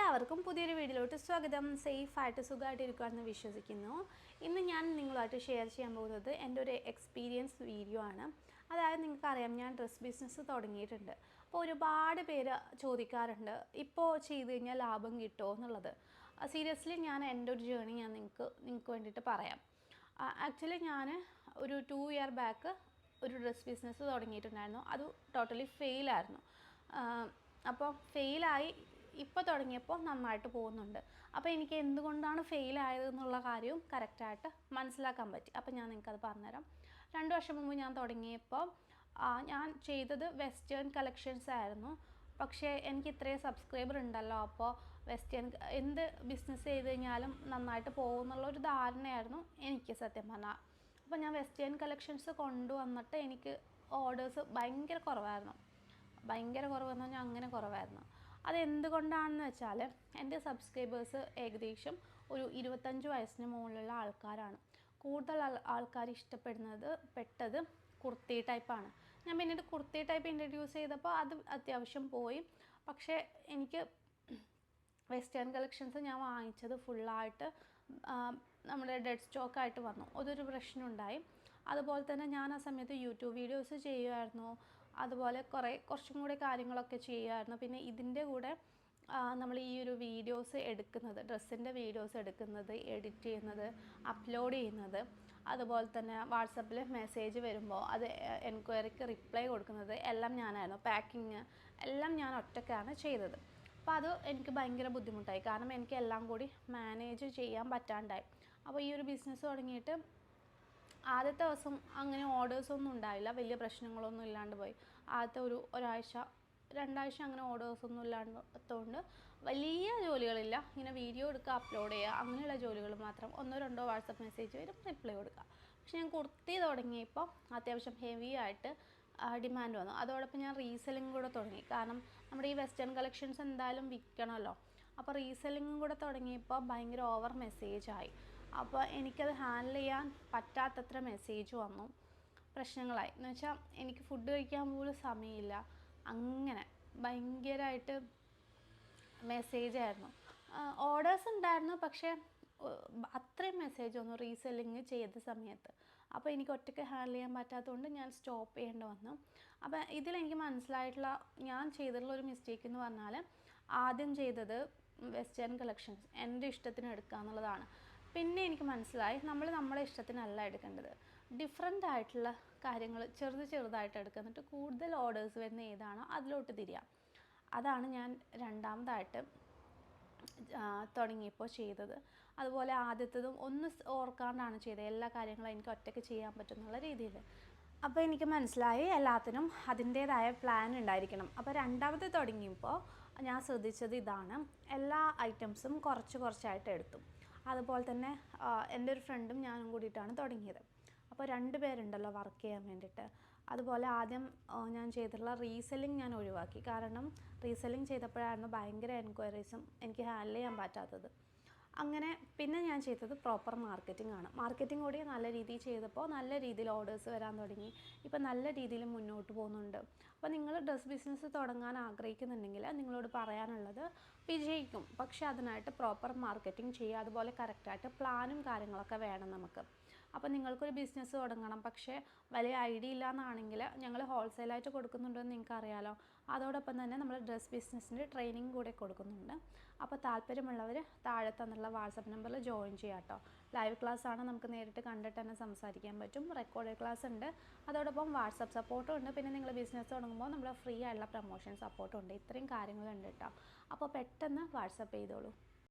എല്ലാവർക്കും പുതിയൊരു വീഡിയോയിലോട്ട് സ്വാഗതം. സേഫായിട്ട് സുഖമായിട്ടിരിക്കുകയാണെന്ന് വിശ്വസിക്കുന്നു. ഇന്ന് ഞാൻ നിങ്ങളുമായിട്ട് ഷെയർ ചെയ്യാൻ പോകുന്നത് എൻ്റെ ഒരു എക്സ്പീരിയൻസ് വീഡിയോ ആണ്. അതായത് നിങ്ങൾക്കറിയാം, ഞാൻ ഡ്രസ്സ് ബിസിനസ് തുടങ്ങിയിട്ടുണ്ട്. അപ്പോൾ ഒരുപാട് പേര് ചോദിക്കാറുണ്ട്, ഇപ്പോൾ ചെയ്ത് കഴിഞ്ഞാൽ ലാഭം കിട്ടുമോ എന്നുള്ളത്. സീരിയസ്ലി ഞാൻ എൻ്റെ ഒരു ജേണി ഞാൻ നിങ്ങൾക്ക് വേണ്ടിയിട്ട് പറയാം. ആക്ച്വലി ഞാൻ ഒരു 2 ഇയർ ബാക്ക് ഒരു ഡ്രസ്സ് ബിസിനസ് തുടങ്ങിയിട്ടുണ്ടായിരുന്നു. അത് ടോട്ടലി ഫെയിലായിരുന്നു. അപ്പോൾ ഫെയിലായി ഇപ്പോൾ തുടങ്ങിയപ്പോൾ നന്നായിട്ട് പോകുന്നുണ്ട്. അപ്പോൾ എനിക്ക് എന്തുകൊണ്ടാണ് ഫെയിലായതെന്നുള്ള കാര്യവും കറക്റ്റായിട്ട് മനസ്സിലാക്കാൻ പറ്റി. അപ്പോൾ ഞാൻ നിങ്ങൾക്കത് പറഞ്ഞുതരാം. 2 വർഷം മുമ്പ് ഞാൻ തുടങ്ങിയപ്പോൾ ഞാൻ ചെയ്തത് വെസ്റ്റേൺ കളക്ഷൻസ് ആയിരുന്നു. പക്ഷേ എനിക്ക് ഇത്രയും സബ്സ്ക്രൈബർ ഉണ്ടല്ലോ, അപ്പോൾ വെസ്റ്റേൺ എന്ത് ബിസിനസ് ചെയ്ത് കഴിഞ്ഞാലും നന്നായിട്ട് പോകുമെന്നുള്ളൊരു ധാരണയായിരുന്നു എനിക്ക് സത്യം പറഞ്ഞാൽ. അപ്പോൾ ഞാൻ വെസ്റ്റേൺ കളക്ഷൻസ് കൊണ്ടുവന്നിട്ട് എനിക്ക് ഓർഡേഴ്സ് ഭയങ്കര കുറവായിരുന്നു. ഭയങ്കര കുറവെന്ന് പറഞ്ഞാൽ അങ്ങനെ കുറവായിരുന്നു. അതെന്തുകൊണ്ടാണെന്ന് വെച്ചാൽ എൻ്റെ സബ്സ്ക്രൈബേഴ്സ് ഏകദേശം ഒരു 25 വയസ്സിന് മുകളിലുള്ള ആൾക്കാരാണ്. കൂടുതൽ ആൾക്കാർ പെട്ടത് കുർത്തി ടൈപ്പാണ്. ഞാൻ പിന്നീട് കുർത്തി ടൈപ്പ് ഇൻട്രൊഡ്യൂസ് ചെയ്തപ്പോൾ അത് അത്യാവശ്യം പോയി. പക്ഷേ എനിക്ക് വെസ്റ്റേൺ കളക്ഷൻസ് ഞാൻ വാങ്ങിച്ചത് ഫുള്ളായിട്ട് നമ്മുടെ ഡെഡ് സ്റ്റോക്കായിട്ട് വന്നു. അതൊരു പ്രശ്നമുണ്ടായി. അതുപോലെ തന്നെ ഞാൻ ആ സമയത്ത് യൂട്യൂബ് വീഡിയോസ് ചെയ്യുമായിരുന്നു. അതുപോലെ കുറച്ചും കൂടി കാര്യങ്ങളൊക്കെ ചെയ്യുമായിരുന്നു. പിന്നെ ഇതിൻ്റെ കൂടെ നമ്മൾ ഈ ഒരു വീഡിയോസ് എടുക്കുന്നത്, ഡ്രസ്സിൻ്റെ വീഡിയോസ് എടുക്കുന്നത്, എഡിറ്റ് ചെയ്യുന്നത്, അപ്ലോഡ് ചെയ്യുന്നത്, അതുപോലെ തന്നെ വാട്സപ്പിൽ മെസ്സേജ് വരുമ്പോൾ അത് എൻക്വയറിക്ക് റിപ്ലൈ കൊടുക്കുന്നത് എല്ലാം ഞാനായിരുന്നു. പാക്കിങ് എല്ലാം ഞാൻ ഒറ്റയ്ക്കാണ് ചെയ്തത്. അപ്പോൾ അത് എനിക്ക് ഭയങ്കര ബുദ്ധിമുട്ടായി. കാരണം എനിക്ക് എല്ലാം കൂടി മാനേജ് ചെയ്യാൻ പറ്റാണ്ടായി. അപ്പോൾ ഈ ഒരു ബിസിനസ് തുടങ്ങിയിട്ട് ആദ്യത്തെ ദിവസം അങ്ങനെ ഓർഡേഴ്സൊന്നും ഉണ്ടായില്ല. വലിയ പ്രശ്നങ്ങളൊന്നും ഇല്ലാണ്ട് പോയി. ആദ്യത്തെ ഒരാഴ്ച 2 ആഴ്ച അങ്ങനെ ഓർഡേഴ്സൊന്നും ഇല്ലാത്തതുകൊണ്ട് വലിയ ജോലികളില്ല. ഇങ്ങനെ വീഡിയോ എടുക്കുക, അപ്ലോഡ് ചെയ്യുക, അങ്ങനെയുള്ള ജോലികൾ മാത്രം. 1-2 വാട്സപ്പ് മെസ്സേജ് വരും, റിപ്ലൈ കൊടുക്കുക. പക്ഷേ ഞാൻ കുർത്തി തുടങ്ങിയപ്പോൾ അത്യാവശ്യം ഹെവി ആയിട്ട് ഡിമാൻഡ് വന്നു. അതോടൊപ്പം ഞാൻ റീസെല്ലിംഗ് കൂടെ തുടങ്ങി. കാരണം നമ്മുടെ ഈ വെസ്റ്റേൺ കളക്ഷൻസ് എന്തായാലും വിൽക്കണമല്ലോ. അപ്പോൾ റീസെല്ലിങ്ങും കൂടെ തുടങ്ങിയപ്പോൾ ഭയങ്കര ഓവർ മെസ്സേജായി. അപ്പോൾ എനിക്കത് ഹാൻഡിൽ ചെയ്യാൻ പറ്റാത്തത്ര മെസ്സേജ് വന്നു. പ്രശ്നങ്ങളായി എന്ന് വെച്ചാൽ എനിക്ക് ഫുഡ് കഴിക്കാൻ പോലും സമയമില്ല. അങ്ങനെ ഭയങ്കരമായിട്ട് മെസ്സേജായിരുന്നു. ഓർഡേഴ്സ് ഉണ്ടായിരുന്നു, പക്ഷേ അത്രയും മെസ്സേജ് വന്നു റീസെല്ലിങ് ചെയ്ത സമയത്ത്. അപ്പോൾ എനിക്ക് ഒറ്റയ്ക്ക് ഹാൻഡിൽ ചെയ്യാൻ പറ്റാത്തതുകൊണ്ട് ഞാൻ സ്റ്റോപ്പ് ചെയ്യേണ്ടി വന്നു. അപ്പോൾ ഇതിലെനിക്ക് മനസ്സിലായിട്ടുള്ള ഞാൻ ചെയ്തിട്ടുള്ള ഒരു മിസ്റ്റേക്ക് എന്ന് പറഞ്ഞാൽ, ആദ്യം ചെയ്തത് വെസ്റ്റേൺ കളക്ഷൻസ് എൻ്റെ ഇഷ്ടത്തിന് എടുക്കുക എന്നുള്ളതാണ്. പിന്നെ എനിക്ക് മനസ്സിലായി, നമ്മൾ നമ്മുടെ ഇഷ്ടത്തിനല്ല എടുക്കേണ്ടത്. ഡിഫറെൻ്റ് ആയിട്ടുള്ള കാര്യങ്ങൾ ചെറുതായിട്ട് എടുക്കുക, എന്നിട്ട് കൂടുതൽ ഓർഡേഴ്സ് വരുന്ന ഏതാണോ അതിലോട്ട് തിരിയാം. അതാണ് ഞാൻ രണ്ടാമതായിട്ട് തുടങ്ങിയപ്പോൾ ചെയ്തത്. അതുപോലെ ആദ്യത്തതും ഒന്ന് ഓർക്കാണ്ടാണ് ചെയ്തത്. എല്ലാ കാര്യങ്ങളും എനിക്ക് ഒറ്റയ്ക്ക് ചെയ്യാൻ പറ്റുന്നുള്ള രീതിയിൽ. അപ്പോൾ എനിക്ക് മനസ്സിലായി എല്ലാത്തിനും അതിൻ്റേതായ പ്ലാൻ ഉണ്ടായിരിക്കണം. അപ്പോൾ രണ്ടാമത് തുടങ്ങിയപ്പോൾ ഞാൻ ശ്രദ്ധിച്ചത് ഇതാണ്, എല്ലാ ഐറ്റംസും കുറച്ചായിട്ട് എടുത്തു. അതുപോലെ തന്നെ എൻ്റെ ഒരു ഫ്രണ്ടും ഞാനും കൂടിയിട്ടാണ് തുടങ്ങിയത്. അപ്പോൾ 2 പേരുണ്ടല്ലോ വർക്ക് ചെയ്യാൻ വേണ്ടിയിട്ട്. അതുപോലെ ആദ്യം ഞാൻ ചെയ്തിട്ടുള്ള റീസെല്ലിംഗ് ഞാൻ ഒഴിവാക്കി. കാരണം റീസെല്ലിംഗ് ചെയ്തപ്പോഴായിരുന്നു ഭയങ്കര എൻക്വയറീസും എനിക്ക് ഹാൻഡിൽ ചെയ്യാൻ പറ്റാത്തത്. അങ്ങനെ പിന്നെ ഞാൻ ചെയ്തത് പ്രോപ്പർ മാർക്കറ്റിംഗ് ആണ്. മാർക്കറ്റിംഗ് കൂടി നല്ല രീതിയിൽ ചെയ്തപ്പോൾ നല്ല രീതിയിൽ ഓർഡേഴ്സ് വരാൻ തുടങ്ങി. ഇപ്പം നല്ല രീതിയിൽ മുന്നോട്ട് പോകുന്നുണ്ട്. അപ്പോൾ നിങ്ങൾ ഡ്രസ്സ് ബിസിനസ് തുടങ്ങാൻ ആഗ്രഹിക്കുന്നുണ്ടെങ്കിൽ നിങ്ങളോട് പറയാനുള്ളത്, വിജയിക്കും. പക്ഷേ അതിനായിട്ട് പ്രോപ്പർ മാർക്കറ്റിംഗ് ചെയ്യുക. അതുപോലെ കറക്റ്റായിട്ട് പ്ലാനും കാര്യങ്ങളൊക്കെ വേണം നമുക്ക്. അപ്പോൾ നിങ്ങൾക്കൊരു ബിസിനസ് തുടങ്ങണം, പക്ഷേ വലിയ ഐഡിയ ഇല്ലയെന്നാണെങ്കിൽ ഞങ്ങൾ ഹോൾസെയിലായിട്ട് കൊടുക്കുന്നുണ്ടെന്ന് നിങ്ങൾക്ക് അറിയാമല്ലോ. അതോടൊപ്പം തന്നെ നമ്മൾ ഡ്രസ്സ് ബിസിനസ്സിൻ്റെ ട്രെയിനിങ് കൂടെ കൊടുക്കുന്നുണ്ട്. അപ്പോൾ താല്പര്യമുള്ളവർ താഴെ തന്നുള്ള വാട്സപ്പ് നമ്പറിൽ ജോയിൻ ചെയ്യാം കേട്ടോ. ലൈവ് ക്ലാസ് ആണ്, നമുക്ക് നേരിട്ട് കണ്ടിട്ട് തന്നെ സംസാരിക്കാൻ പറ്റും. റെക്കോർഡഡ് ക്ലാസ് ഉണ്ട്. അതോടൊപ്പം വാട്സപ്പ് സപ്പോർട്ടും ഉണ്ട്. പിന്നെ നിങ്ങൾ ബിസിനസ് തുടങ്ങുമ്പോൾ നമ്മൾ ഫ്രീ ആയിട്ടുള്ള പ്രൊമോഷൻ സപ്പോർട്ടും ഉണ്ട്. ഇത്രയും കാര്യങ്ങളുണ്ട് കേട്ടോ. അപ്പോൾ പെട്ടെന്ന് വാട്സപ്പ് ചെയ്തോളൂ.